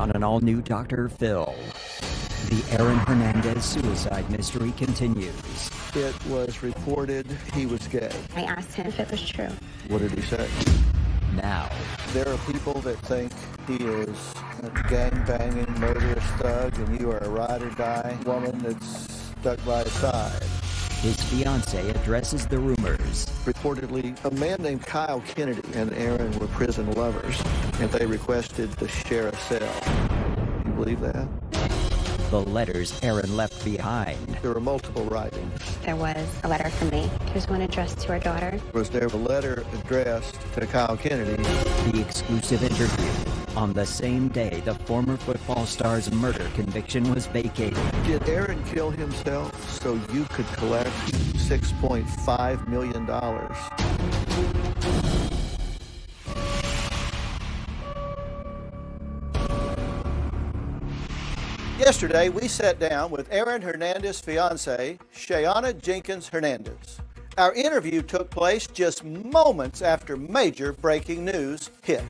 on an all-new Dr. Phil. The Aaron Hernandez suicide mystery continues. It was reported he was gay. I asked him if it was true. What did he say? Now, there are people that think he is a gang-banging, murderous thug, and you are a ride-or-die woman that's stuck by his side. His fiancé addresses the rumors. Reportedly, a man named Kyle Kennedy and Aaron were prison lovers, and they requested to share a cell. You believe that? The letters Aaron left behind. There were multiple writings. There was a letter from me. There's one addressed to our daughter. Was there a letter addressed to Kyle Kennedy? The exclusive interview. On the same day, the former football star's murder conviction was vacated. Did Aaron kill himself so you could collect $6.5 million? Yesterday, we sat down with Aaron Hernandez's fiancée, Shayana Jenkins Hernandez. Our interview took place just moments after major breaking news hit.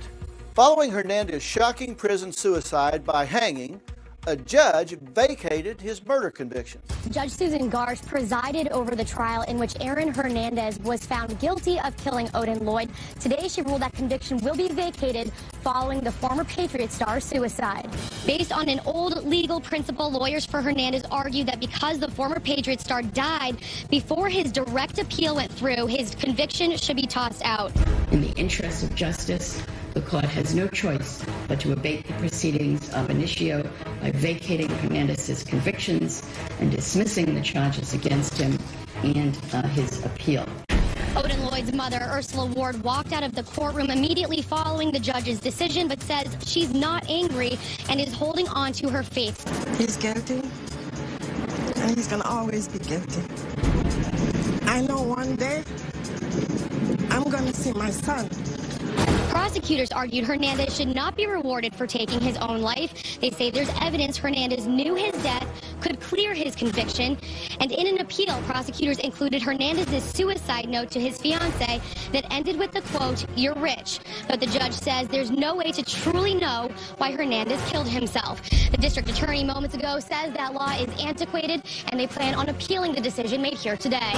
Following Hernandez's shocking prison suicide by hanging, a judge vacated his murder conviction. Judge Susan Garsh presided over the trial in which Aaron Hernandez was found guilty of killing Odin Lloyd. Today, she ruled that conviction will be vacated following the former Patriot star's suicide. Based on an old legal principle, lawyers for Hernandez argued that because the former Patriot star died before his direct appeal went through, his conviction should be tossed out. In the interest of justice, the court has no choice but to abate the proceedings ab initio by vacating Hernandez's convictions and dismissing the charges against him and his appeal. Odin Lloyd's mother, Ursula Ward, walked out of the courtroom immediately following the judge's decision, but says she's not angry and is holding on to her faith. He's guilty, and he's going to always be guilty. I know one day I'm going to see my son. Prosecutors argued Hernandez should not be rewarded for taking his own life. They say there's evidence Hernandez knew his death could clear his conviction. And in an appeal, prosecutors included Hernandez's suicide note to his fiancée that ended with the quote, "You're rich." But the judge says there's no way to truly know why Hernandez killed himself. The district attorney moments ago says that law is antiquated and they plan on appealing the decision made here today.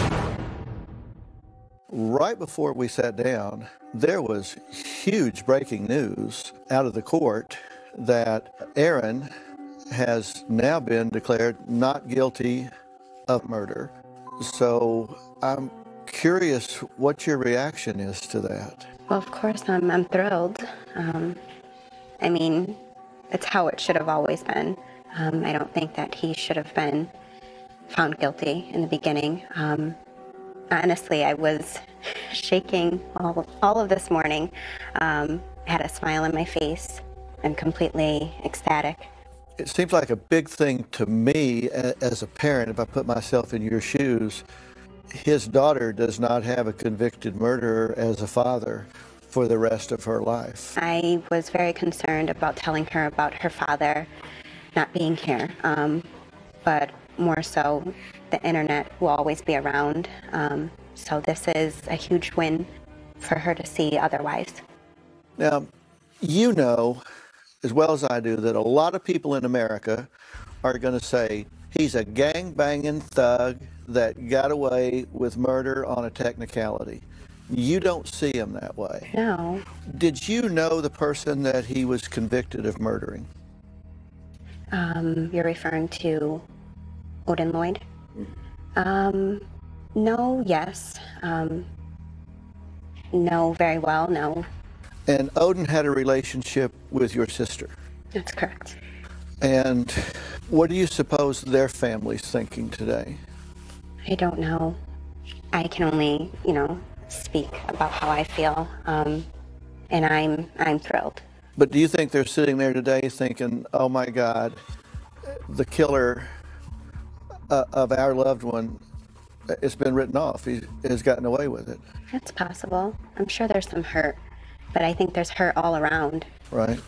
Right before we sat down, there was huge breaking news out of the court that Aaron has now been declared not guilty of murder. So I'm curious what your reaction is to that. Well, of course, I'm thrilled. I mean, it's how it should have always been. I don't think that he should have been found guilty in the beginning. Honestly, I was shaking all of this morning. Had a smile on my face. I'm completely ecstatic. It seems like a big thing to me as a parent, if I put myself in your shoes. His daughter does not have a convicted murderer as a father for the rest of her life. I was very concerned about telling her about her father not being here, but more so the internet will always be around. So this is a huge win for her to see otherwise. Now, you know as well as I do that a lot of people in America are going to say he's a gang-banging thug that got away with murder on a technicality. You don't see him that way. No. Did you know the person that he was convicted of murdering? You're referring to Odin Lloyd? No, yes. No, very well, no. And Odin had a relationship with your sister? That's correct. And what do you suppose their family's thinking today? I don't know. I can only, speak about how I feel, and I'm thrilled. But do you think they're sitting there today thinking, oh my God, the killer of our loved one, it's been written off, he has gotten away with it? It's possible. I'm sure there's some hurt, but I think there's hurt all around. Right.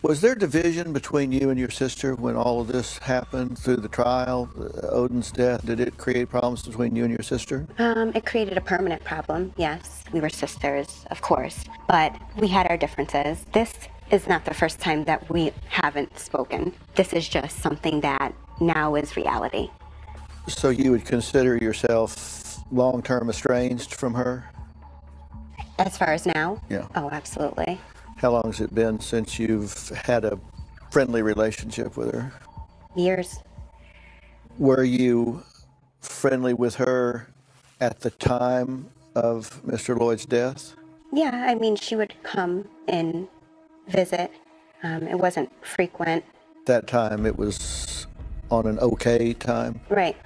Was there division between you and your sister when all of this happened through the trial, Odin's death? Did it create problems between you and your sister? It created a permanent problem, yes. We were sisters, of course, but we had our differences. This is not the first time that we haven't spoken. This is just something that now is reality. So you would consider yourself long-term estranged from her? As far as now? Yeah. Oh, absolutely. How long has it been since you've had a friendly relationship with her? Years. Were you friendly with her at the time of Mr. Lloyd's death? Yeah, I mean, she would come and visit. It wasn't frequent. That time it was on an okay time? Right.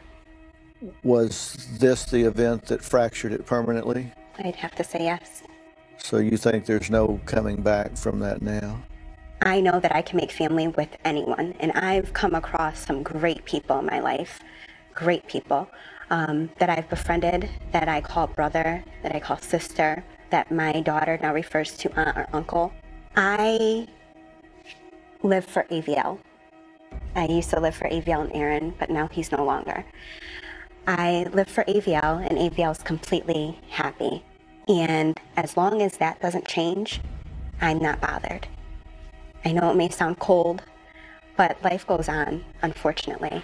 Was this the event that fractured it permanently? I'd have to say yes. So you think there's no coming back from that now? I know that I can make family with anyone, and I've come across some great people in my life, great people that I've befriended, that I call brother, that I call sister, that my daughter now refers to aunt or uncle. I live for AVL. I used to live for AVL and Aaron, but now he's no longer. I live for AVL, and AVL is completely happy. And as long as that doesn't change, I'm not bothered. I know it may sound cold, but life goes on, unfortunately.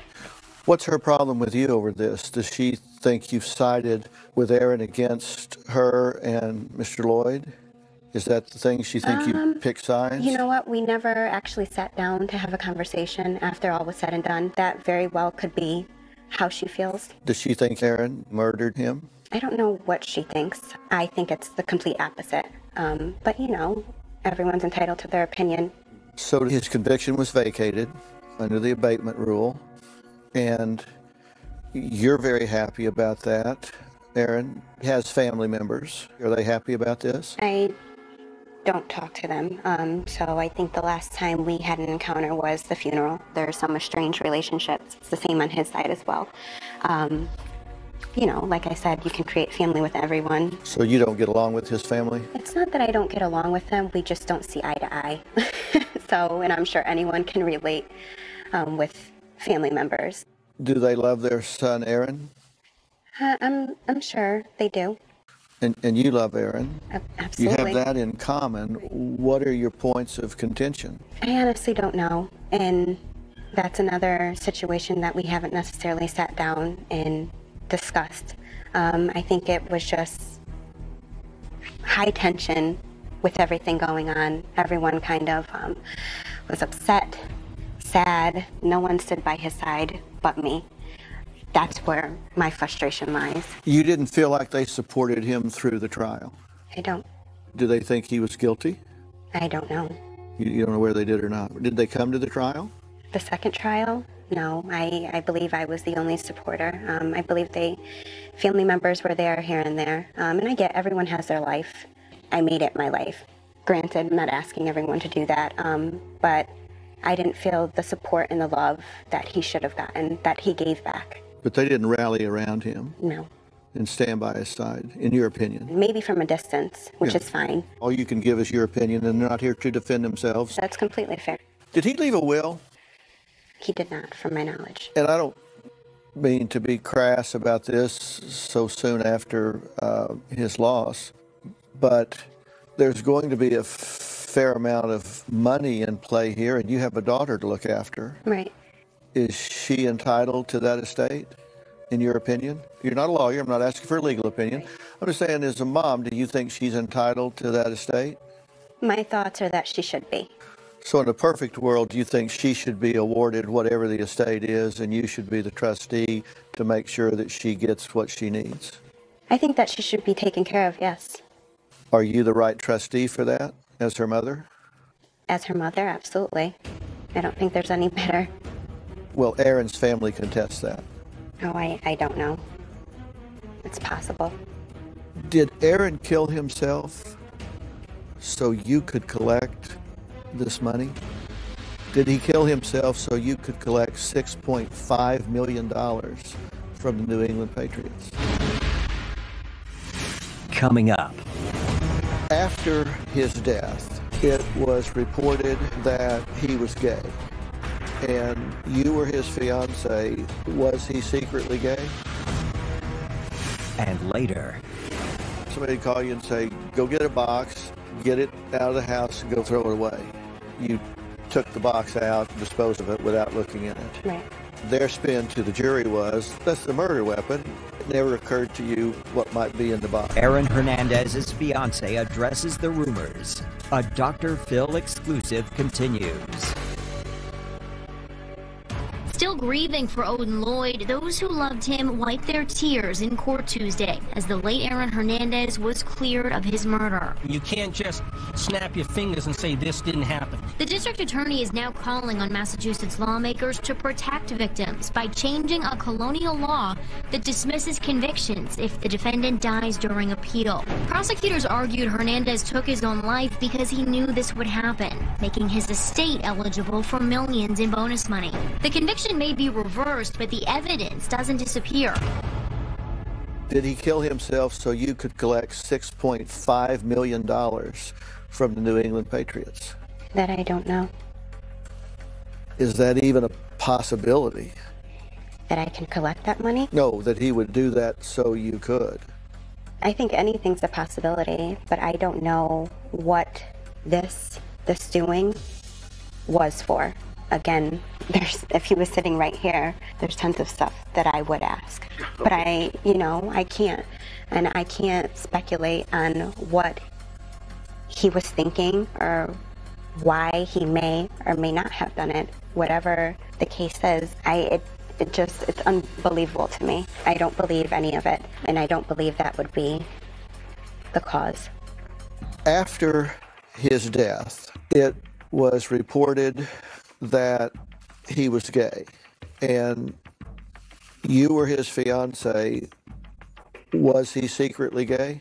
What's her problem with you over this? Does she think you've sided with Aaron against her and Mr. Lloyd? Is that the thing? She think you pick sides? You know what? We never actually sat down to have a conversation after all was said and done. That very well could be how she feels. Does she think Aaron murdered him? I don't know what she thinks. I think it's the complete opposite. But, you know, everyone's entitled to their opinion. So his conviction was vacated under the abatement rule, and you're very happy about that. Aaron has family members. Are they happy about this? I don't talk to them. So I think the last time we had an encounter was the funeral. There are some estranged relationships. It's the same on his side as well. You know, like I said, you can create family with everyone. So you don't get along with his family? It's not that I don't get along with them. We just don't see eye to eye. So, and I'm sure anyone can relate with family members. Do they love their son, Aaron? I'm sure they do. And you love Aaron? Absolutely. You have that in common. What are your points of contention? I honestly don't know. And that's another situation that we haven't necessarily sat down and discussed. I think it was just high tension with everything going on. Everyone kind of was upset, sad. No one stood by his side but me. That's where my frustration lies. You didn't feel like they supported him through the trial? I don't. Do they think he was guilty? I don't know. You don't know whether they did or not. Did they come to the trial? The second trial? No, I believe I was the only supporter. I believe family members were there here and there. And I get everyone has their life. I made it my life. Granted, I'm not asking everyone to do that, but I didn't feel the support and the love that he should have gotten, that he gave back. But they didn't rally around him? No. And stand by his side, in your opinion? Maybe from a distance, which is fine. All you can give is your opinion, and they're not here to defend themselves. That's completely fair. Did he leave a will? He did not, from my knowledge. And I don't mean to be crass about this so soon after his loss, but there's going to be a fair amount of money in play here, and you have a daughter to look after. Right. Is she entitled to that estate, in your opinion? You're not a lawyer. I'm not asking for a legal opinion. I'm just saying, as a mom, do you think she's entitled to that estate? My thoughts are that she should be. So in a perfect world, do you think she should be awarded whatever the estate is, and you should be the trustee to make sure that she gets what she needs? I think that she should be taken care of, yes. Are you the right trustee for that, as her mother? As her mother, absolutely. I don't think there's any better. Well, Aaron's family contests that. Oh, I don't know. It's possible. Did Aaron kill himself so you could collect this money? Did he kill himself so you could collect $6.5 million from the New England Patriots? Coming up. After his death, it was reported that he was gay. And you were his fiancé. Was he secretly gay? And later. Somebody would call you and say, go get a box, get it out of the house, and go throw it away. you took the box out, disposed of it without looking in it. Right. Their spin to the jury was, that's the murder weapon. It never occurred to you what might be in the box. Aaron Hernandez's fiancé addresses the rumors. A Dr. Phil exclusive continues. Still grieving for Odin Lloyd, those who loved him wiped their tears in court Tuesday as the late Aaron Hernandez was cleared of his murder. You can't just snap your fingers and say this didn't happen. The district attorney is now calling on Massachusetts lawmakers to protect victims by changing a colonial law that dismisses convictions if the defendant dies during appeal. Prosecutors argued Hernandez took his own life because he knew this would happen, making his estate eligible for millions in bonus money. The conviction may be reversed, but the evidence doesn't disappear. Did he kill himself so you could collect $6.5 million from the New England Patriots? That I don't know. Is that even a possibility? That I can collect that money? No, that he would do that so you could. I think anything's a possibility, but I don't know what this doing was for. Again, if he was sitting right here, there's tons of stuff that I would ask. But I can't. And I can't speculate on what he was thinking or why he may or may not have done it. Whatever the case is, it's unbelievable to me. I don't believe any of it, and I don't believe that would be the cause. After his death, it was reported that he was gay, and you were his fiancé. Was he secretly gay?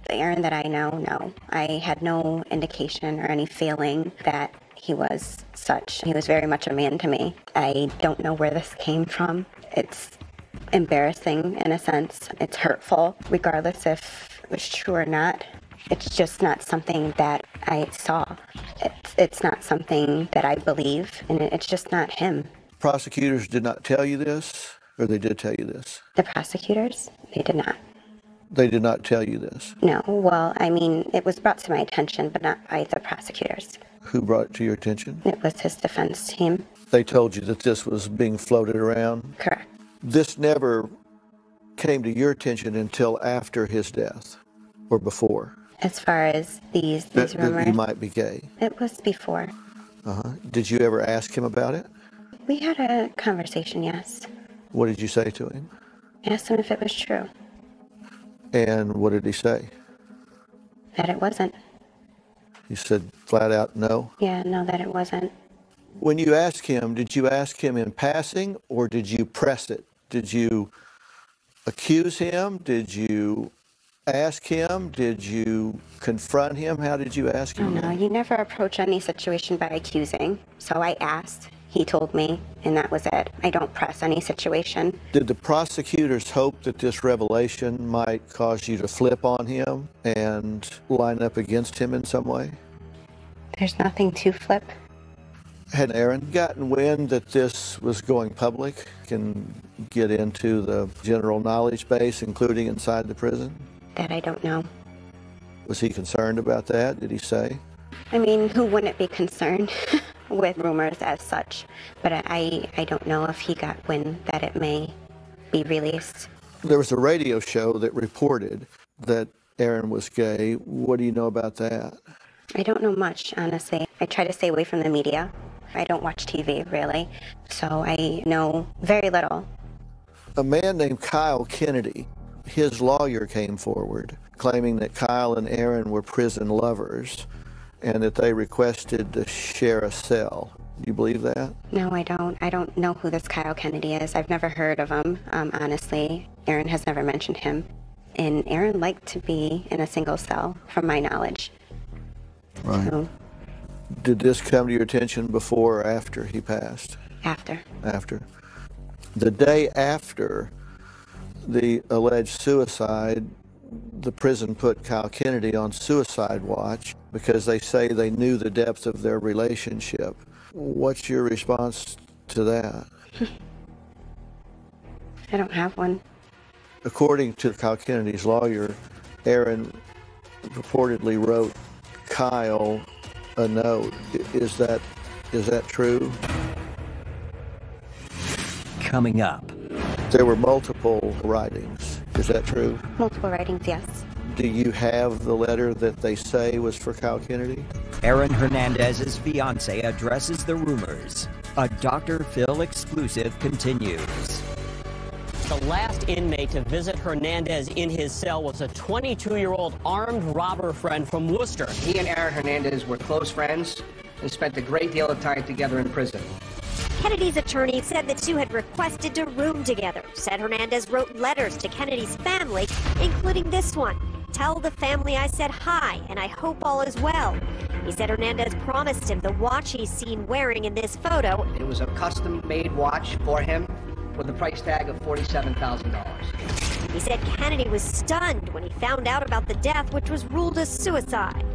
The Aaron that I know, no. I had no indication or any feeling that he was such. He was very much a man to me. I don't know where this came from. It's embarrassing in a sense. It's hurtful, regardless if it was true or not. It's just not something that I saw. It's not something that I believe, and it's just not him. Prosecutors did not tell you this, or they did tell you this? The prosecutors? They did not. They did not tell you this? No. Well, I mean, it was brought to my attention, but not by the prosecutors. Who brought it to your attention? It was his defense team. They told you that this was being floated around? Correct. This never came to your attention until after his death, or before? As far as these rumors, that he might be gay. It was before. Did you ever ask him about it? We had a conversation, yes. What did you say to him? I asked him if it was true. And what did he say? That it wasn't. He said flat out no? Yeah, no, that it wasn't. When you asked him, did you ask him in passing or did you press it? Did you accuse him? Did you ask him? Did you confront him? How did you ask him? No, you never approach any situation by accusing. So I asked, he told me, and that was it. I don't press any situation. Did the prosecutors hope that this revelation might cause you to flip on him and line up against him in some way? There's nothing to flip. Had Aaron gotten wind that this was going public, can get into the general knowledge base, including inside the prison? That I don't know. Was he concerned about that? Did he say? I mean, who wouldn't be concerned with rumors as such? But I don't know if he got wind that it may be released. There was a radio show that reported that Aaron was gay. What do you know about that? I don't know much, honestly. I try to stay away from the media. I don't watch TV, really. So I know very little. A man named Kyle Kennedy, his lawyer came forward claiming that Kyle and Aaron were prison lovers and that they requested to share a cell. Do you believe that? No, I don't. I don't know who this Kyle Kennedy is. I've never heard of him, honestly. Aaron has never mentioned him. And Aaron liked to be in a single cell, from my knowledge. Right. So, did this come to your attention before or after he passed? After. After. The day after the alleged suicide, the prison put Kyle Kennedy on suicide watch because they say they knew the depth of their relationship. What's your response to that? I don't have one. According to Kyle Kennedy's lawyer, Aaron purportedly wrote Kyle a note. Is that true? Coming up. There were multiple writings. Is that true? Multiple writings, yes. Do you have the letter that they say was for Kyle Kennedy? Aaron Hernandez's fiancé addresses the rumors. A Dr. Phil exclusive continues. The last inmate to visit Hernandez in his cell was a 22-year-old armed robber friend from Worcester. He and Aaron Hernandez were close friends and spent a great deal of time together in prison. Kennedy's attorney said the two had requested to room together. Said Hernandez wrote letters to Kennedy's family, including this one. Tell the family I said hi, and I hope all is well. He said Hernandez promised him the watch he's seen wearing in this photo. It was a custom-made watch for him with a price tag of $47,000. He said Kennedy was stunned when he found out about the death, which was ruled a suicide.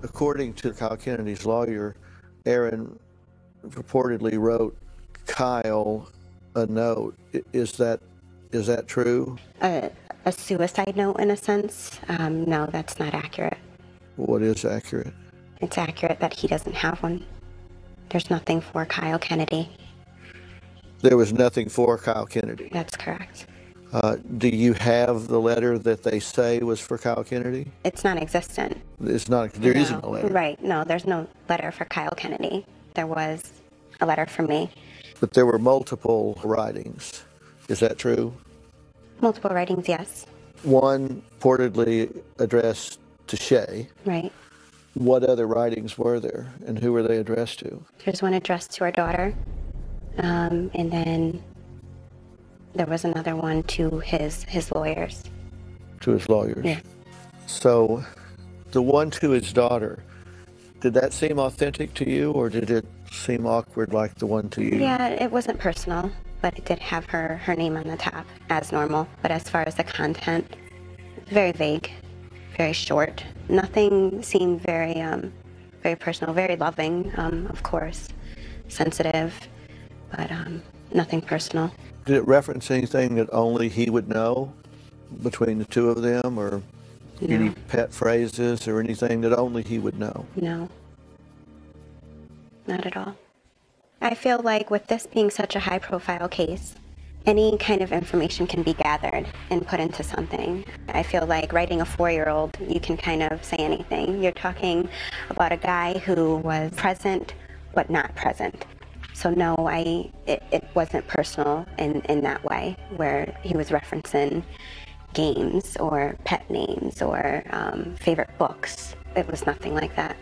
According to Kyle Kennedy's lawyer, Aaron purportedly wrote Kyle a note. Is that true? A suicide note, in a sense? No, that's not accurate. What is accurate? It's accurate that he doesn't have one. There's nothing for Kyle Kennedy. There was nothing for Kyle Kennedy? That's correct. Do you have the letter that they say was for Kyle Kennedy? It's non-existent. It's not. There isn't a letter. Right. No, there's no letter for Kyle Kennedy. There was a letter for me. But there were multiple writings. Is that true? Multiple writings, yes. One purportedly addressed to Shay. Right. What other writings were there, and who were they addressed to? There's one addressed to our daughter, and then there was another one to his lawyers. To his lawyers? Yeah. So, the one to his daughter, did that seem authentic to you, or did it seem awkward like the one to you? Yeah, it wasn't personal, but it did have her name on the top, as normal. But as far as the content, very vague, very short. Nothing seemed very personal, very loving, of course, sensitive, but nothing personal. Did it reference anything that only he would know between the two of them, or No. any pet phrases or anything that only he would know? No, not at all. I feel like with this being such a high-profile case, any kind of information can be gathered and put into something. I feel like writing a 4-year-old, you can kind of say anything. You're talking about a guy who was present but not present. So no, it wasn't personal in that way, where he was referencing games or pet names or favorite books. It was nothing like that.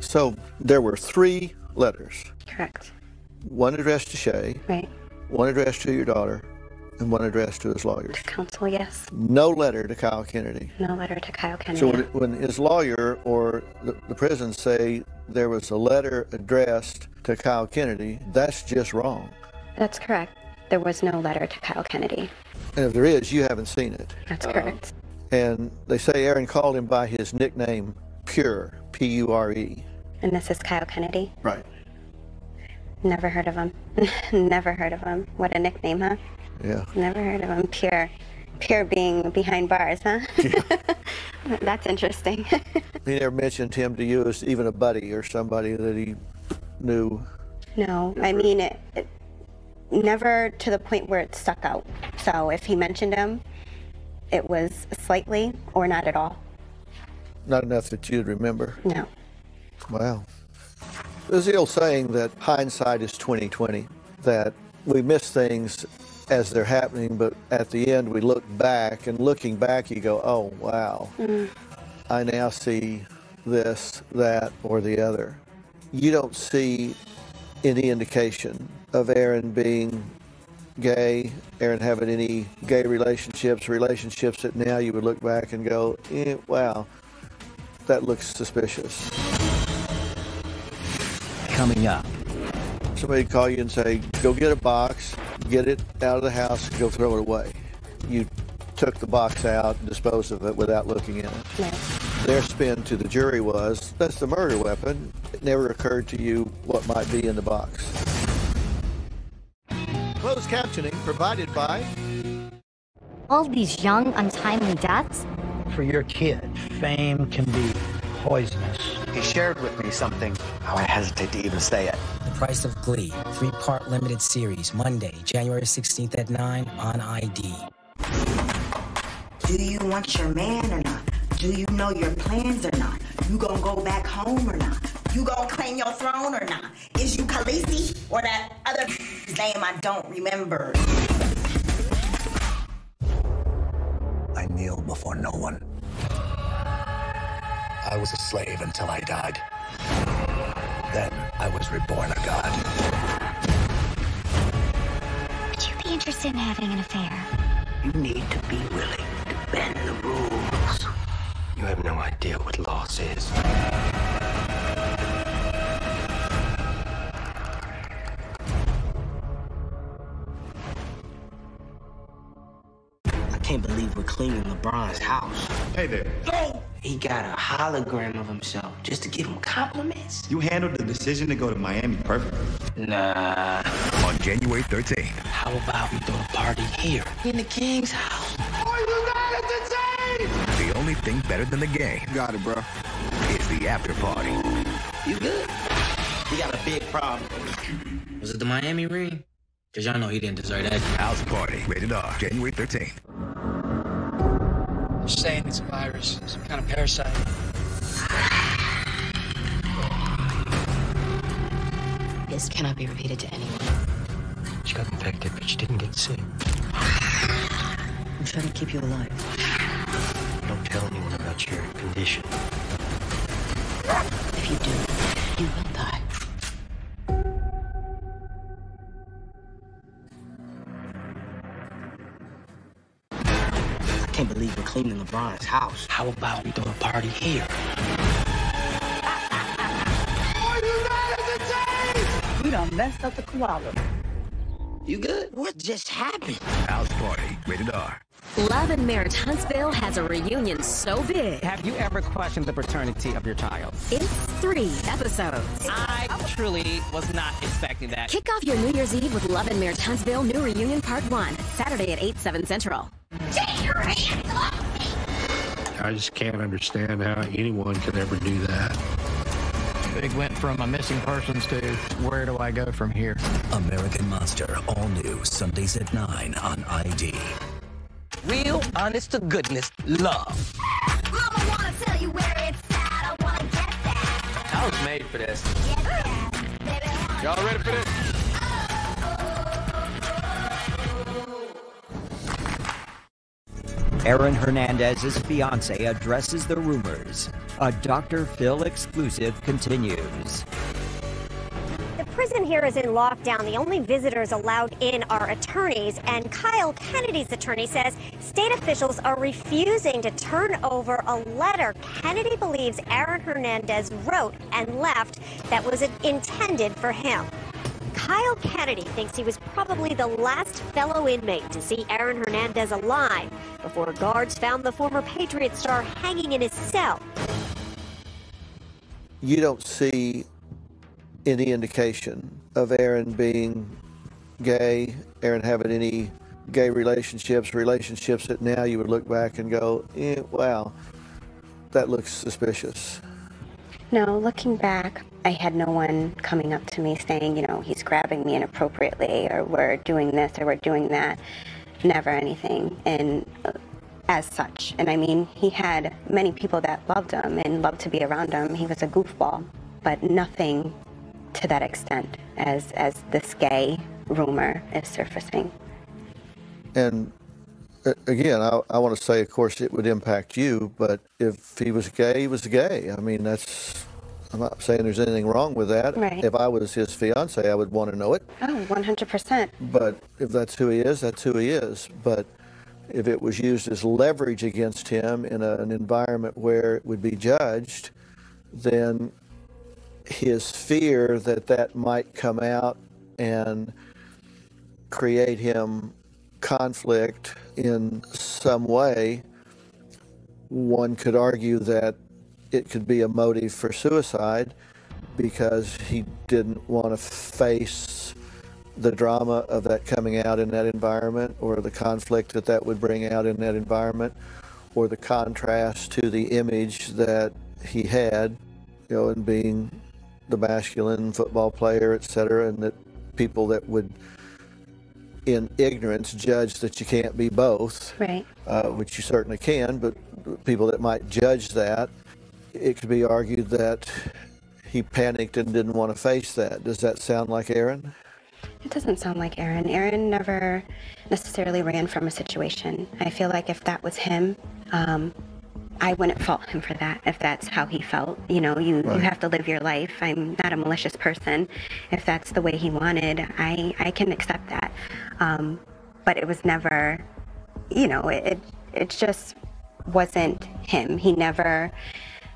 So there were 3 letters. Correct. One addressed to Shay. Right. One addressed to your daughter, and one addressed to his lawyers. Counsel, yes. No letter to Kyle Kennedy. No letter to Kyle Kennedy. So when his lawyer or the prison say there was a letter addressed to Kyle Kennedy, that's just wrong. That's correct. There was no letter to Kyle Kennedy. And if there is, you haven't seen it. That's correct. And they say Aaron called him by his nickname, Pure, P-U-R-E. And this is Kyle Kennedy? Right. Never heard of him. Never heard of him. What a nickname, huh? Yeah. Never heard of him. Pure. Pure being behind bars, huh? Yeah. That's interesting. He never mentioned him to you as even a buddy or somebody that he knew? No, I mean, it never to the point where it stuck out. So if he mentioned him, it was slightly or not at all. Not enough that you'd remember? No. Wow. There's the old saying that hindsight is 20/20, that we miss things as they're happening, but at the end we look back, and looking back you go, oh, wow, I now see this, that, or the other. You don't see any indication of Aaron being gay, Aaron having any gay relationships that now you would look back and go, wow, that looks suspicious. Coming up. Somebody call you and say, go get a box, get it out of the house, and go throw it away. You took the box out and disposed of it without looking in it. No. Their spin to the jury was, that's the murder weapon. It never occurred to you what might be in the box. Closed captioning provided by... All these young, untimely deaths, for your kid. Fame can be poisonous. He shared with me something. Oh, I hesitate to even say it. The Price of Glee, 3-part limited series, Monday, January 16th at 9 on ID. Do you want your man or not? Do you know your plans or not? You gonna go back home or not? You gonna claim your throne or not? Is you Khaleesi or that other name I don't remember? I kneel before no one. I was a slave until I died. Then I was reborn a god. Would you be interested in having an affair? You need to be willing to bend the rules. You have no idea what loss is. I can't believe we're cleaning LeBron's house. Hey there. Go! He got a hologram of himself just to give him compliments. You handled the decision to go to Miami perfectly. Nah. On January 13th. How about we throw a party here in the King's house? Oh, you got it today! The only thing better than the game. Got it, bro. Is the after party. You good? We got a big problem. Was it the Miami ring? Because y'all know he didn't deserve that. House party. Rated R. January 13th. They're saying it's a virus, some kind of parasite. This cannot be repeated to anyone. She got infected, but she didn't get sick. I'm trying to keep you alive. Don't tell anyone about your condition. If you do, you will die. I can't believe we're cleaning LeBron's house. How about we throw a party here? Oh, you got it today! You done messed up the koala. You good? What just happened? House party. Rated R. Love and Marriage Huntsville has a reunion so big. Have you ever questioned the paternity of your child? It's 3 episodes. I truly was not expecting that. Kick off your New Year's Eve with Love and Marriage Huntsville New Reunion Part 1, Saturday at 8, 7 Central. Take your hands off me! I just can't understand how anyone could ever do that. Big went from a missing persons to where do I go from here? American Monster. All new. Sundays at 9 on ID. Real, honest to goodness love. Mama wanna tell you where it's at. I wanna get that. I was made for this. Y'all ready for this? Aaron Hernandez's fiancé addresses the rumors. A Dr. Phil exclusive continues. The prison here is in lockdown. The only visitors allowed in are attorneys, and Kyle Kennedy's attorney says state officials are refusing to turn over a letter Kennedy believes Aaron Hernandez wrote and left that was intended for him. Kyle Kennedy thinks he was probably the last fellow inmate to see Aaron Hernandez alive before guards found the former Patriot star hanging in his cell. You don't see any indication of Aaron being gay, Aaron having any gay relationships that now you would look back and go, wow, that looks suspicious. No, looking back, I had no one coming up to me saying, you know, he's grabbing me inappropriately, or we're doing this, or we're doing that. Never anything, and as such. And I mean, he had many people that loved him and loved to be around him. He was a goofball, but nothing to that extent as this gay rumor is surfacing. And again, I want to say, of course, it would impact you, but if he was gay, he was gay. I mean, I'm not saying there's anything wrong with that. Right. If I was his fiance, I would want to know it. Oh, 100%. But if that's who he is, that's who he is. But if it was used as leverage against him in an environment where it would be judged, then his fear that that might come out and create him conflict in some way, one could argue that it could be a motive for suicide because he didn't want to face the drama of that coming out in that environment, or the conflict that that would bring out in that environment, or the contrast to the image that he had, you know, in being the masculine football player, etc., and that people that would, in ignorance, judge that you can't be both, right? Which you certainly can, but people that might judge that, it could be argued that he panicked and didn't want to face that. Does that sound like Aaron? It doesn't sound like Aaron. Aaron never necessarily ran from a situation. I feel like if that was him, I wouldn't fault him for that, if that's how he felt. You know, you have to live your life. I'm not a malicious person. If that's the way he wanted, I can accept that. But it was never, you know, it just wasn't him. He never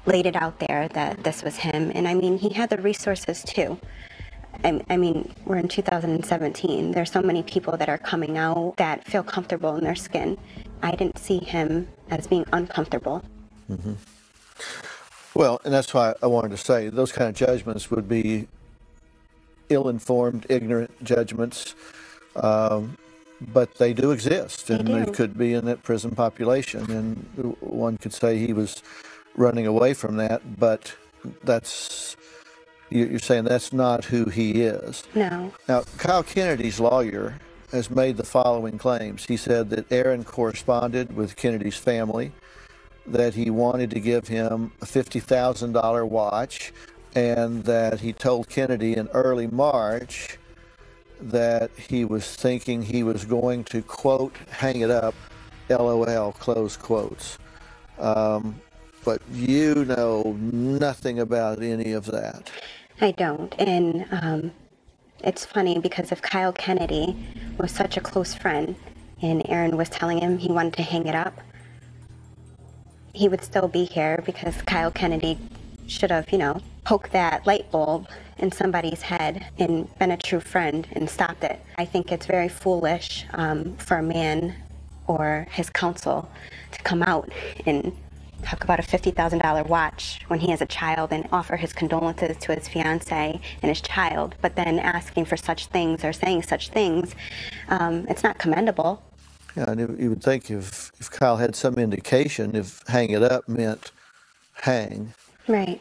laid it out there that this was him. And I mean, he had the resources too. I mean, we're in 2017. There's so many people that are coming out that feel comfortable in their skin. I didn't see him as being uncomfortable. Mm-hmm. Well, and that's why I wanted to say those kind of judgments would be ill-informed, ignorant judgments, but they do exist, and they could be in that prison population. And one could say he was running away from that, but that's... You're saying that's not who he is. No. Now, Kyle Kennedy's lawyer has made the following claims. He said that Aaron corresponded with Kennedy's family, that he wanted to give him a $50,000 watch, and that he told Kennedy in early March that he was thinking he was going to, quote, hang it up, LOL, close quotes. But you know nothing about any of that. I don't. And it's funny because if Kyle Kennedy was such a close friend and Aaron was telling him he wanted to hang it up, he would still be here because Kyle Kennedy should have, you know, poked that light bulb in somebody's head and been a true friend and stopped it. I think it's very foolish for a man or his counsel to come out and talk about a $50,000 watch when he has a child and offer his condolences to his fiancé and his child, but then asking for such things or saying such things, it's not commendable. Yeah, and you would think if Kyle had some indication if hang it up meant hang, right,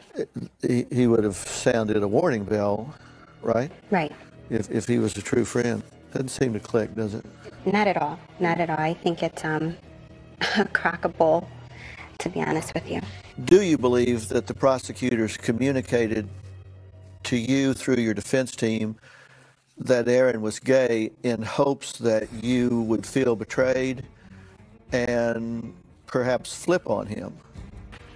he would have sounded a warning bell, right? Right. If he was a true friend. Doesn't seem to click, does it? Not at all. Not at all. I think it's a crock of bull, to be honest with you. Do you believe that the prosecutors communicated to you through your defense team that Aaron was gay in hopes that you would feel betrayed and perhaps flip on him?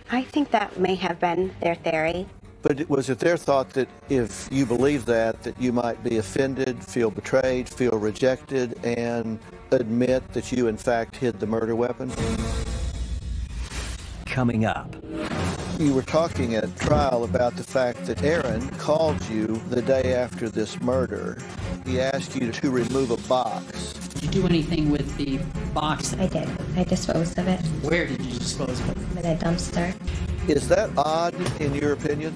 I think that may have been their theory. But was it their thought that if you believe that you might be offended, feel betrayed, feel rejected, and admit that you in fact hid the murder weapon? Coming up. You were talking at trial about the fact that Aaron called you the day after this murder. He asked you to remove a box. Did you do anything with the box? I did. I disposed of it. Where did you dispose of it? In a dumpster. Is that odd in your opinion?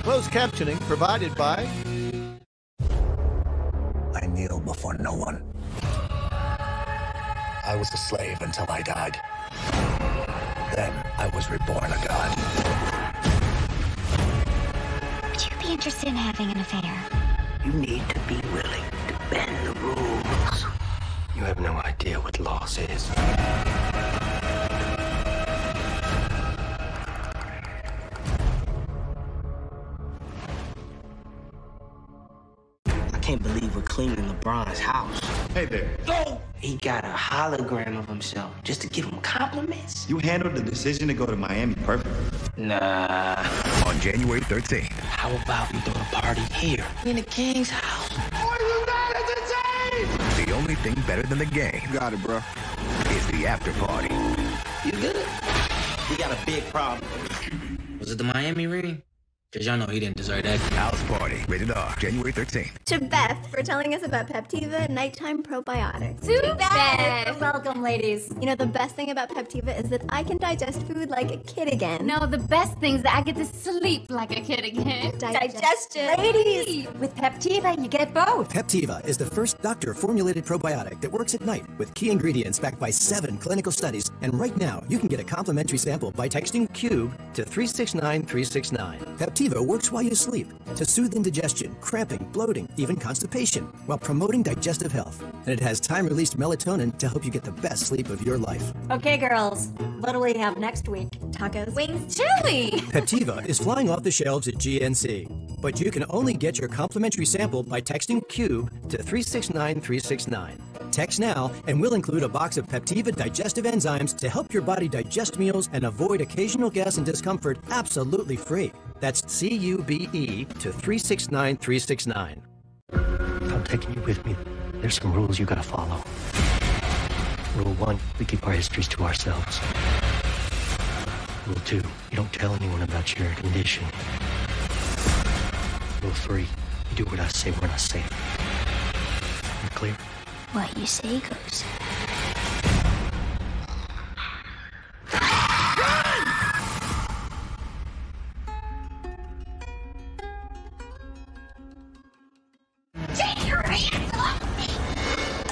Closed captioning provided by... I kneel before no one. I was a slave until I died. Then I was reborn a god. Would you be interested in having an affair? You need to be willing to bend the rules. You have no idea what loss is. I can't believe we're cleaning LeBron's house. Hey there. Go! He got a hologram of himself just to give him compliments. You handled the decision to go to Miami perfectly. Nah. On January 13th. How about we throw the party here in the King's house? Are you not entertained? The only thing better than the game. You got it, bro. Is the after party. You good? We got a big problem. Was it the Miami ring? Because y'all know he didn't deserve that. House Party, rated R, January 13th. To Beth for telling us about Peptiva Nighttime Probiotics. To Beth! Welcome, ladies. You know, the best thing about Peptiva is that I can digest food like a kid again. No, the best thing is that I get to sleep like a kid again. Digestion. Ladies! With Peptiva, you get both. Peptiva is the first doctor-formulated probiotic that works at night with key ingredients backed by 7 clinical studies. And right now, you can get a complimentary sample by texting CUBE to 369369. Peptiva works while you sleep to soothe indigestion, cramping, bloating, even constipation, while promoting digestive health. And it has time-released melatonin to help you get the best sleep of your life. Okay, girls. What do we have next week? Tacos? Wings chili! Peptiva is flying off the shelves at GNC, but you can only get your complimentary sample by texting CUBE to 369369. Text now, and we'll include a box of Peptiva digestive enzymes to help your body digest meals and avoid occasional gas and discomfort absolutely free. That's CUBE to 369369. I'm taking you with me. There's some rules you gotta follow. Rule 1, we keep our histories to ourselves. Rule 2, you don't tell anyone about your condition. Rule 3, you do what I say when I say it. You clear? What you say goes.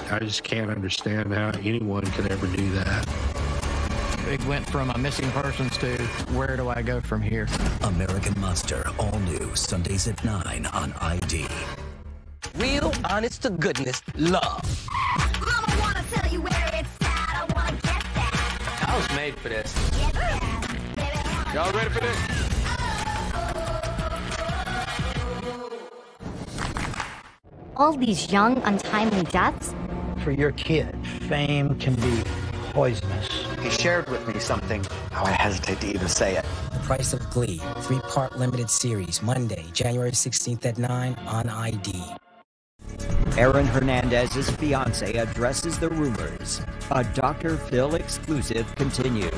I just can't understand how anyone could ever do that. It went from a missing persons to where do I go from here? American Monster, all new, Sundays at 9 on ID. Real, honest to goodness love. Mama wanna tell you where it's at. I wanna get that. I was made for this. Y'all ready for this? All these young, untimely deaths? For your kid, fame can be poisonous. He shared with me something. Oh, I hesitate to even say it. The Price of Glee, 3-part limited series, Monday, January 16th at 9 on ID. Aaron Hernandez's fiancé addresses the rumors. A Dr. Phil exclusive continues.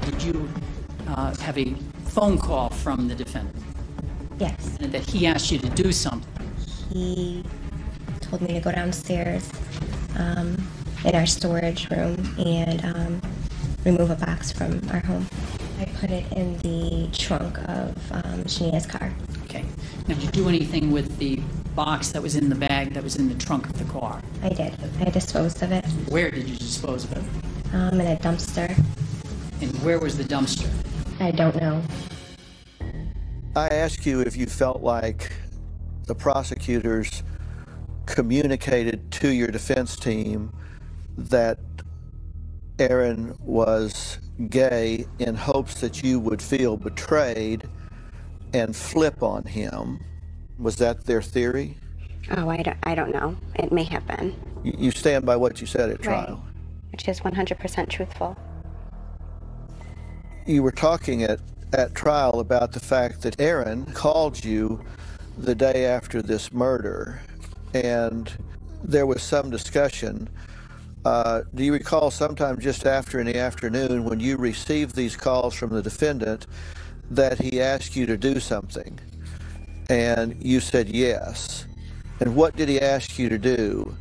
Did you have a phone call from the defendant? Yes. And that he asked you to do something? He told me to go downstairs in our storage room and remove a box from our home. I put it in the trunk of Shania's car. Okay. Now, did you do anything with the box that was in the bag that was in the trunk of the car? I did. I disposed of it. Where did you dispose of it? In a dumpster. And where was the dumpster? I don't know. I asked you if you felt like the prosecutors communicated to your defense team that Aaron was gay in hopes that you would feel betrayed and flip on him. Was that their theory? Oh, I don't know. It may have been. You stand by what you said at trial? Right. Which is 100% truthful. You were talking at trial about the fact that Aaron called you the day after this murder, and there was some discussion. Do you recall sometime just after in the afternoon when you received these calls from the defendant that he asked you to do something? And you said yes. And what did he ask you to do?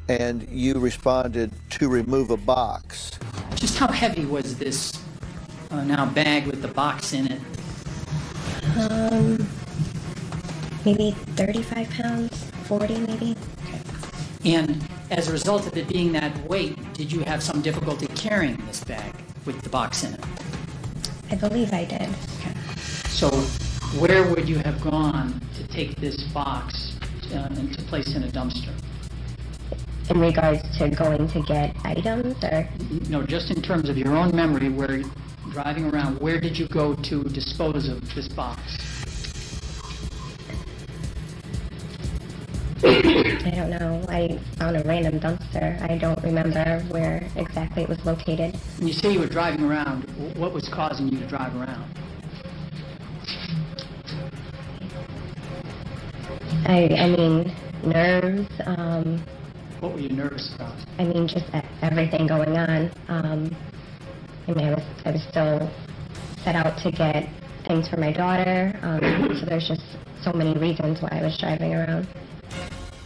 And you responded to remove a box. Just how heavy was this now bag with the box in it? Maybe 35 pounds, 40 maybe. Okay. And as a result of it being that weight, did you have some difficulty carrying this bag with the box in it? I believe I did. Okay. So where would you have gone to take this box and to place in a dumpster? In regards to going to get items, or? No, just in terms of your own memory, where driving around, where did you go to dispose of this box? I don't know. I found a random dumpster. I don't remember where exactly it was located. When you say you were driving around, what was causing you to drive around? I mean, nerves. What were you nervous about? I mean, just everything going on. I mean, I was still set out to get things for my daughter. So there's just so many reasons why I was driving around.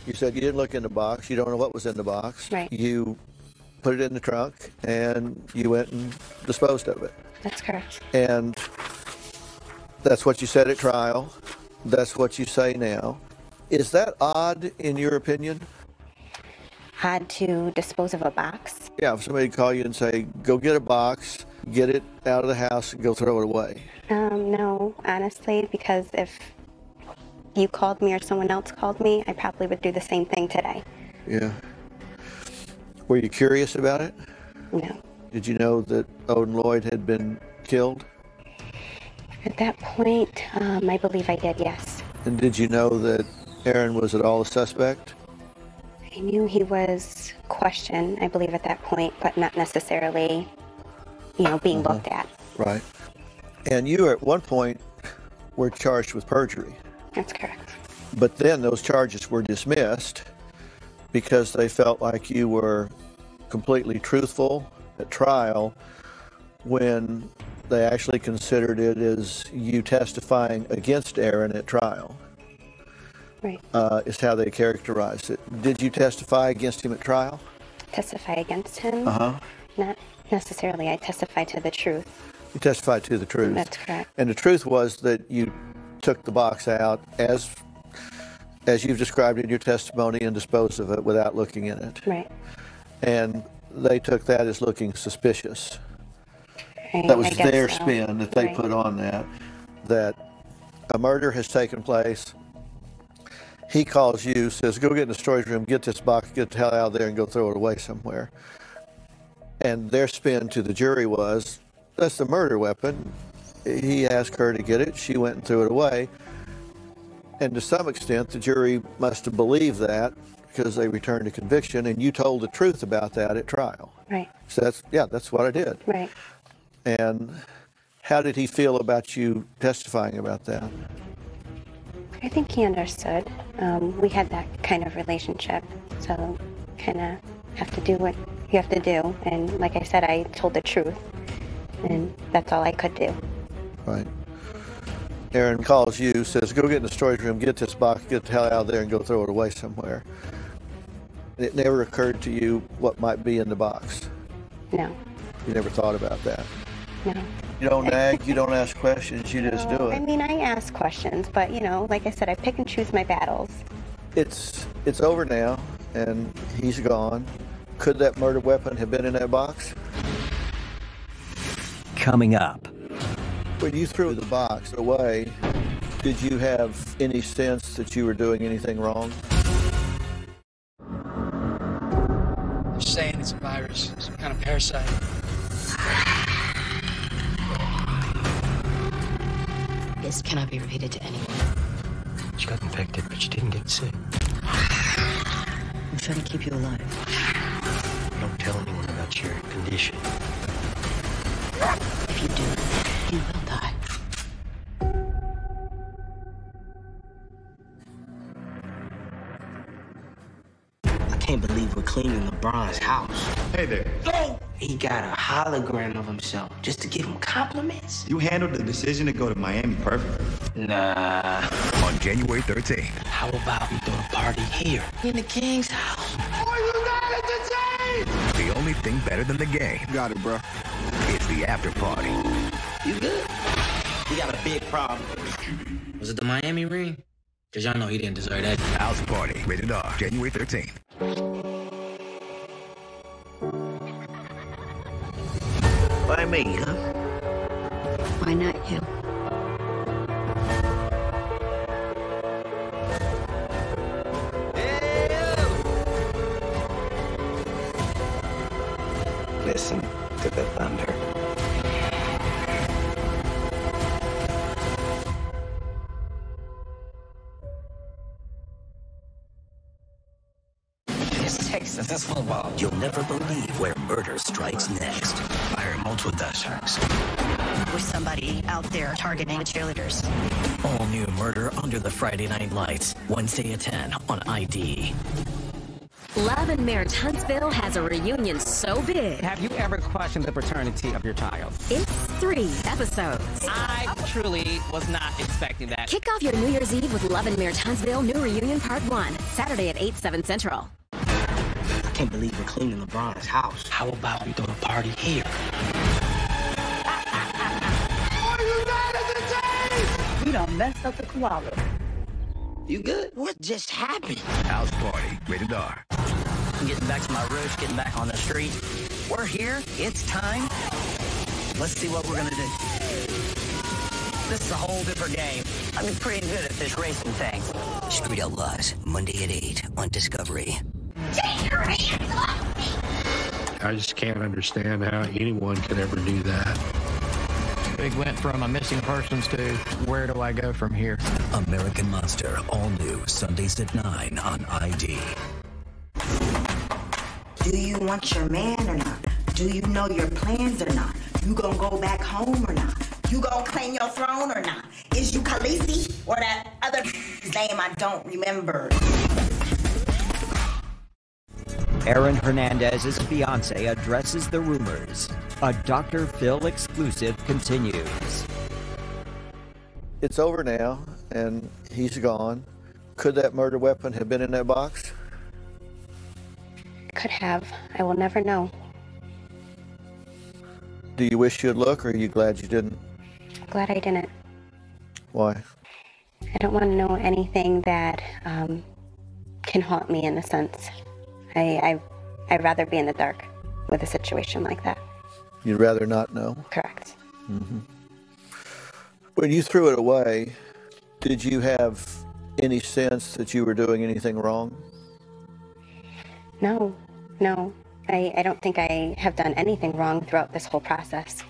You said you didn't look in the box. You don't know what was in the box. Right. You put it in the trunk, and you went and disposed of it. That's correct. And that's what you said at trial. That's what you say now. Is that odd in your opinion? Had to dispose of a box? Yeah, if somebody call you and say, go get a box, get it out of the house, and go throw it away. No, honestly, because if you called me or someone else called me, I probably would do the same thing today. Yeah. Were you curious about it? No. Did you know that Odin Lloyd had been killed? At that point, I believe I did, yes. And did you know that Aaron was at all a suspect? I knew he was questioned, I believe, at that point, but not necessarily, being looked at. Right. And you, at one point, were charged with perjury. That's correct. But then those charges were dismissed because they felt like you were completely truthful at trial when they actually considered it as you testifying against Aaron at trial. Right. Is how they characterized it. Did you testify against him at trial? Testify against him? Uh-huh. Not necessarily. I testified to the truth. You testified to the truth. That's correct. And the truth was that you took the box out as you've described in your testimony and disposed of it without looking in it. Right. And they took that as looking suspicious. I That was guess their so. spin that they put on that a murder has taken place. He calls you, says, go get in the storage room, get this box, get the hell out of there and go throw it away somewhere. And their spin to the jury was, that's the murder weapon. He asked her to get it. She went and threw it away. And to some extent, the jury must have believed that because they returned a conviction, and you told the truth about that at trial. Right. So that's what I did. Right. And how did he feel about you testifying about that? I think he understood. We had that kind of relationship, so kind of have to do what you have to do. And like I said, I told the truth, and that's all I could do. Right. Aaron calls you, says, go get in the storage room, get this box, get the hell out of there and go throw it away somewhere. It never occurred to you what might be in the box? No. You never thought about that? No. You don't nag, you don't ask questions, you just do it. I mean, I ask questions, but, like I said, I pick and choose my battles. It's over now, and he's gone. Could that murder weapon have been in that box? Coming up. When you threw the box away, did you have any sense that you were doing anything wrong? They're saying it's a virus, some kind of parasite. This cannot be repeated to anyone. She got infected, but she didn't get sick. I'm trying to keep you alive. Don't tell anyone about your condition. If you do, you will die. I can't believe we're cleaning LeBron's house. Hey there. No! He got a hologram of himself just to give him compliments. You handled the decision to go to Miami perfectly. Nah. On January 13th. How about we throw a party here in the King's house? Are you not entertained? The only thing better than the game. Got it, bro. It's the after party. You good? We got a big problem. Was it the Miami ring? Because y'all know he didn't deserve that. House party. Rated R. January 13th. Why me, huh? Why not you? Listen to the thunder. Texas is football. You'll never believe where murder strikes next. I heard multiple death sharks. With somebody out there targeting the cheerleaders. All new Murder Under the Friday Night Lights. Wednesday at 10 on ID. Love and Marriage Huntsville has a reunion so big. Have you ever questioned the paternity of your child? It's 3 episodes. I truly was not expecting that. Kick off your New Year's Eve with Love in Mere Huntsville New Reunion Part 1, Saturday at 8, 7 Central. I can't believe we're cleaning LeBron's house. How about we throw a party here? We done messed up the koala. You good? What just happened? House party, rated R. I'm getting back to my roots, getting back on the street. We're here. It's time. Let's see what we're going to do. This is a whole different game. I've been pretty good at this racing thing. Street Outlaws, Monday at 8 on Discovery. Take your hands off me! I just can't understand how anyone could ever do that. Big went from a missing persons to where do I go from here? American Monster, all new, Sundays at 9 on ID. Do you want your man or not? Do you know your plans or not? You gonna go back home or not? You gonna claim your throne or not? Is you Khaleesi or that other name I don't remember? Aaron Hernandez's fiancé addresses the rumors. A Dr. Phil exclusive continues. It's over now, and he's gone. Could that murder weapon have been in that box? Could have. I will never know. Do you wish you'd look, or are you glad you didn't? Glad I didn't. Why? I don't want to know anything that can haunt me in a sense. I'd rather be in the dark with a situation like that. You'd rather not know? Correct. Mm-hmm. When you threw it away, did you have any sense that you were doing anything wrong? No. I don't think I have done anything wrong throughout this whole process.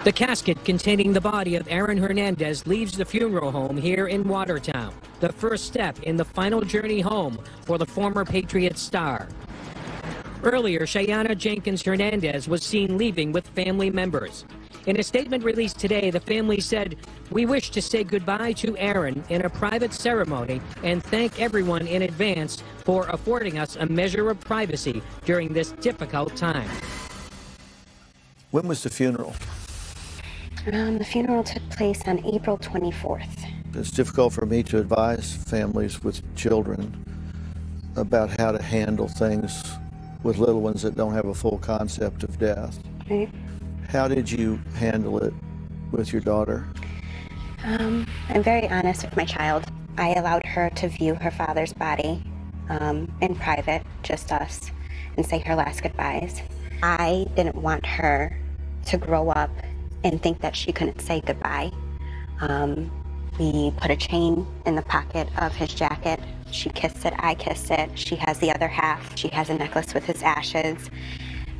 The casket containing the body of Aaron Hernandez leaves the funeral home here in Watertown, the first step in the final journey home for the former Patriot star. Earlier, Cheyenne Jenkins Hernandez was seen leaving with family members. In a statement released today, the family said, "We wish to say goodbye to Aaron in a private ceremony and thank everyone in advance for affording us a measure of privacy during this difficult time." When was the funeral? The funeral took place on April 24th. It's difficult for me to advise families with children about how to handle things with little ones that don't have a full concept of death. Right. How did you handle it with your daughter? I'm very honest with my child. I allowed her to view her father's body in private, just us, and say her last goodbyes. I didn't want her to grow up and think that she couldn't say goodbye. We put a chain in the pocket of his jacket. She kissed it, I kissed it. She has the other half. She has a necklace with his ashes.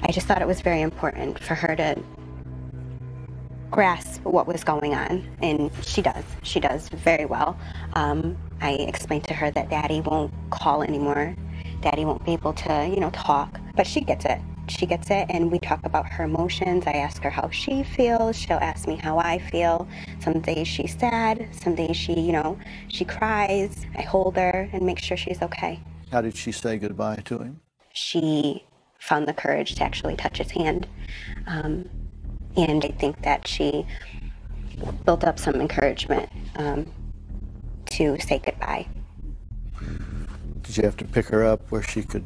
I just thought it was very important for her to grasp what was going on, and she does very well. I explained to her that Daddy won't call anymore. Daddy won't be able to, talk, but she gets it. She gets it, and we talk about her emotions. I ask her how she feels. She'll ask me how I feel. Some days she's sad. Some days she cries. I hold her and make sure she's okay. How did she say goodbye to him? She found the courage to actually touch his hand. And I think that she built up some encouragement to say goodbye. Did you have to pick her up where she could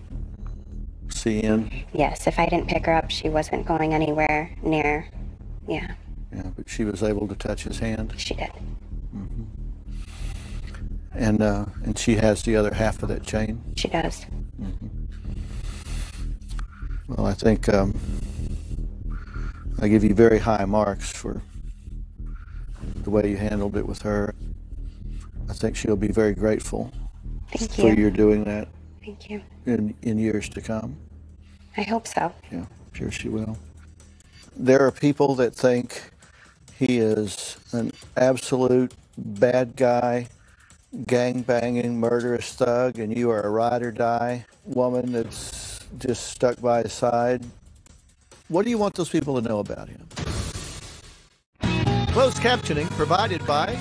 see in? Yes, if I didn't pick her up, she wasn't going anywhere near. Yeah, but she was able to touch his hand? She did. Mm-hmm. And she has the other half of that chain? She does. Mm-hmm. Well, I think I give you very high marks for the way you handled it with her. I think she'll be very grateful for your doing that. Thank you. In years to come. I hope so. Yeah, sure she will. There are people that think he is an absolute bad guy, gang-banging, murderous thug, and you are a ride-or-die woman that's just stuck by his side. What do you want those people to know about him? Closed captioning provided by...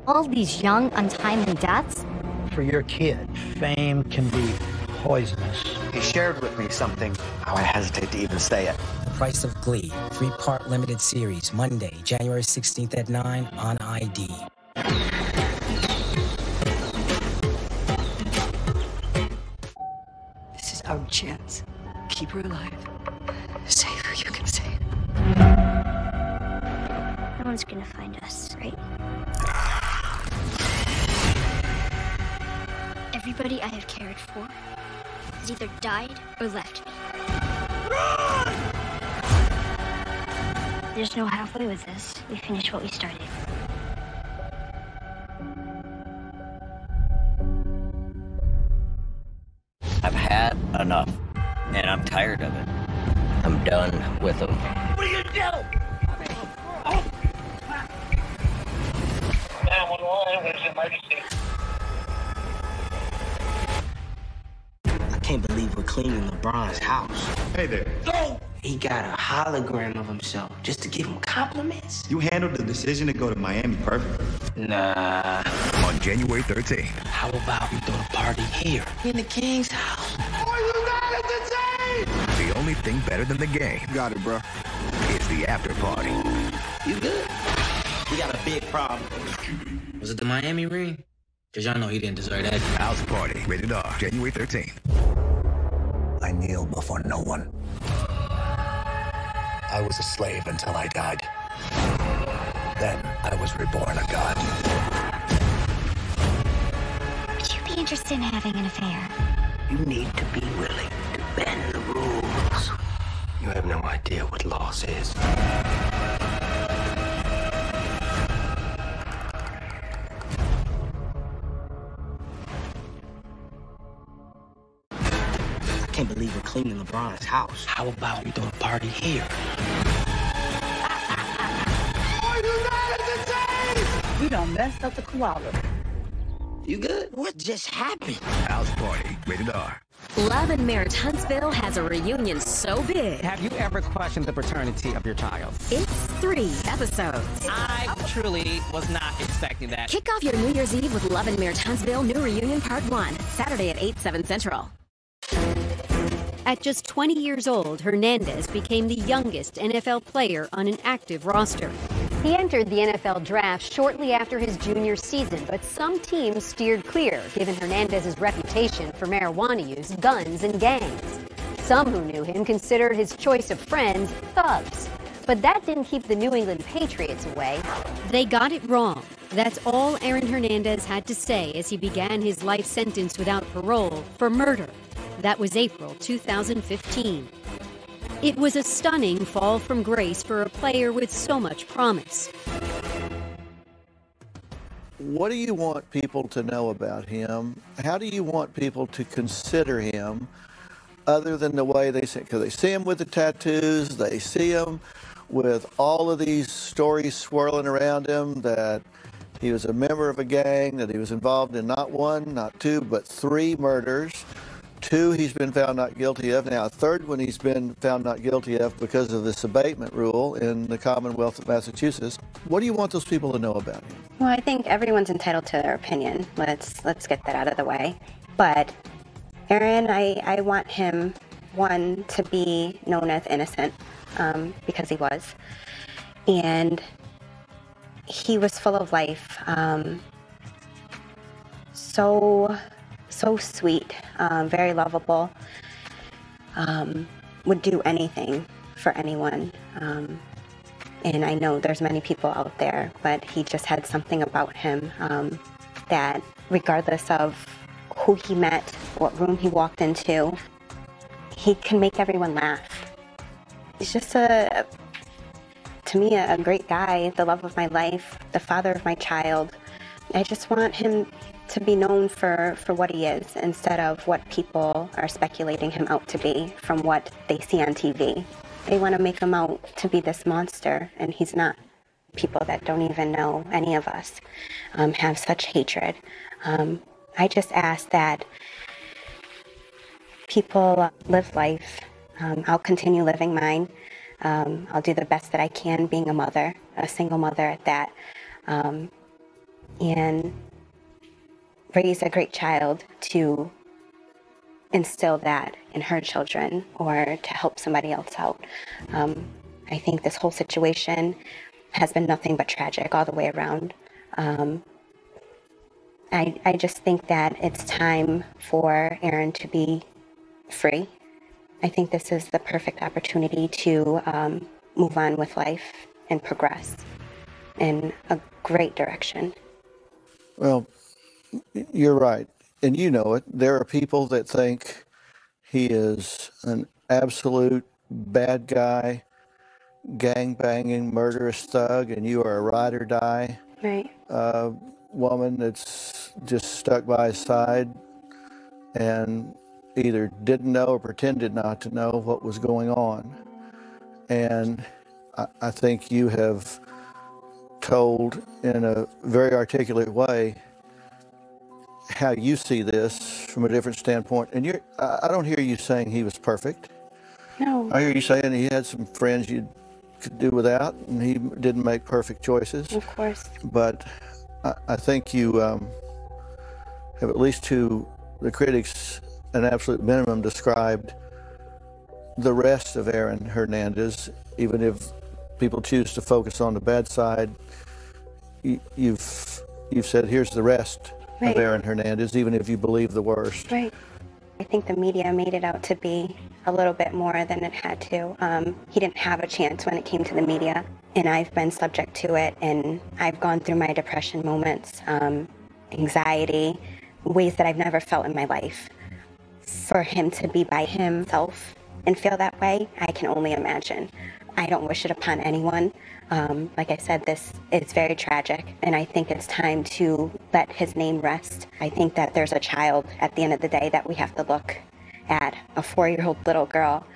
All these young, untimely deaths? For your kid, fame can be poisonous. He shared with me something. Oh, I hesitate to even say it. The Price of Glee, 3-part limited series, Monday, January 16th at 9 on ID. This is our chance. Keep her alive. Save her, you can save. No one's gonna find us, right? Everybody I have cared for has either died or left me. There's no halfway with this. We finish what we started. I've had enough, and I'm tired of it. I'm done with them. What are you gonna do? 911, what is your emergency? I can't believe we're cleaning LeBron's house. Hey there. Go! He got a hologram of himself just to give him compliments. You handled the decision to go to Miami perfectly. Nah. On January 13th. How about we throw the party here in the King's house? The only thing better than the game. You got it, bro. Is the after party. You good? We got a big problem. Was it the Miami ring? Because y'all know he didn't deserve that. House party. Rated R. January 13th. I kneel before no one. I was a slave until I died. Then I was reborn a god. Would you be interested in having an affair? You need to be willing to bend the rules. You have no idea what loss is. I can't believe we're cleaning LeBron's house. How about we throw the party here? You done messed up the koala. You good? What just happened? House party. Rated R. Love and Marriage Huntsville has a reunion so big. Have you ever questioned the paternity of your child? It's 3 episodes. I truly was not expecting that. Kick off your New Year's Eve with Love and Marriage Huntsville New Reunion Part 1, Saturday at 8, 7 Central. At just 20 years old, Hernandez became the youngest NFL player on an active roster. He entered the NFL draft shortly after his junior season, but some teams steered clear, given Hernandez's reputation for marijuana use, guns, and gangs. Some who knew him considered his choice of friends thugs. But that didn't keep the New England Patriots away. They got it wrong. That's all Aaron Hernandez had to say as he began his life sentence without parole for murder. That was April 2015. It was a stunning fall from grace for a player with so much promise. What do you want people to know about him? How do you want people to consider him other than the way they see? Because they see him with the tattoos, they see him with all of these stories swirling around him that he was a member of a gang, that he was involved in not 1, not 2, but 3 murders. 2 he's been found not guilty of. Now a 3rd one he's been found not guilty of because of this abatement rule in the Commonwealth of Massachusetts. What do you want those people to know about him? Well, I think everyone's entitled to their opinion. Let's get that out of the way. But Aaron, I want him, one, to be known as innocent, because he was. And he was full of life. So sweet, very lovable, would do anything for anyone. And I know there's many people out there, but he just had something about him that regardless of who he met, what room he walked into, he can make everyone laugh. He's just to me, a great guy, the love of my life, the father of my child. I just want him to be known for what he is instead of what people are speculating him out to be from what they see on TV. They want to make him out to be this monster, and he's not. People that don't even know any of us have such hatred. I just ask that people live life. I'll continue living mine. I'll do the best that I can being a mother, a single mother at that, and raise a great child to instill that in her children or to help somebody else out. I think this whole situation has been nothing but tragic all the way around. I just think that it's time for Aaron to be free. I think this is the perfect opportunity to move on with life and progress in a great direction. Well, you're right, and you know it. There are people that think he is an absolute bad guy, gang-banging, murderous thug, and you are a ride or die woman that's just stuck by his side and either didn't know or pretended not to know what was going on. And I think you have told in a very articulate way how you see this from a different standpoint. And I don't hear you saying he was perfect. No. I hear you saying he had some friends you could do without, and he didn't make perfect choices. Of course. But I think you have, at least to the critics, an absolute minimum, described the rest of Aaron Hernandez. Even if people choose to focus on the bad side, you've said here's the rest of Aaron Hernandez, even if you believe the worst. Right. I think the media made it out to be a little bit more than it had to. He didn't have a chance when it came to the media, and I've been subject to it, and I've gone through my depression moments, anxiety, ways that I've never felt in my life. For him to be by himself and feel that way, I can only imagine. I don't wish it upon anyone. Like I said, this is very tragic, and I think it's time to let his name rest. I think that there's a child at the end of the day that we have to look at, a 4-year-old little girl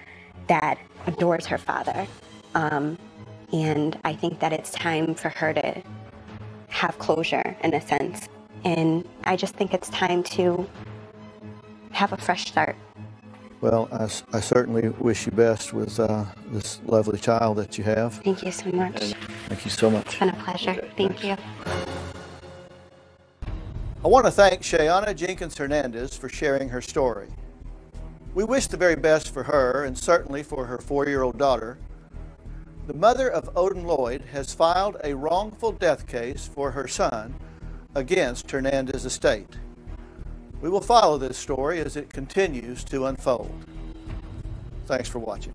that adores her father. And I think that it's time for her to have closure, in a sense. And I just think it's time to have a fresh start. Well, I certainly wish you best with this lovely child that you have. Thank you so much. Thank you so much. It's been a pleasure. Thank you. I want to thank Shayana Jenkins Hernandez for sharing her story. We wish the very best for her, and certainly for her 4-year-old daughter. The mother of Odin Lloyd has filed a wrongful death case for her son against Hernandez estate. We will follow this story as it continues to unfold. Thanks for watching.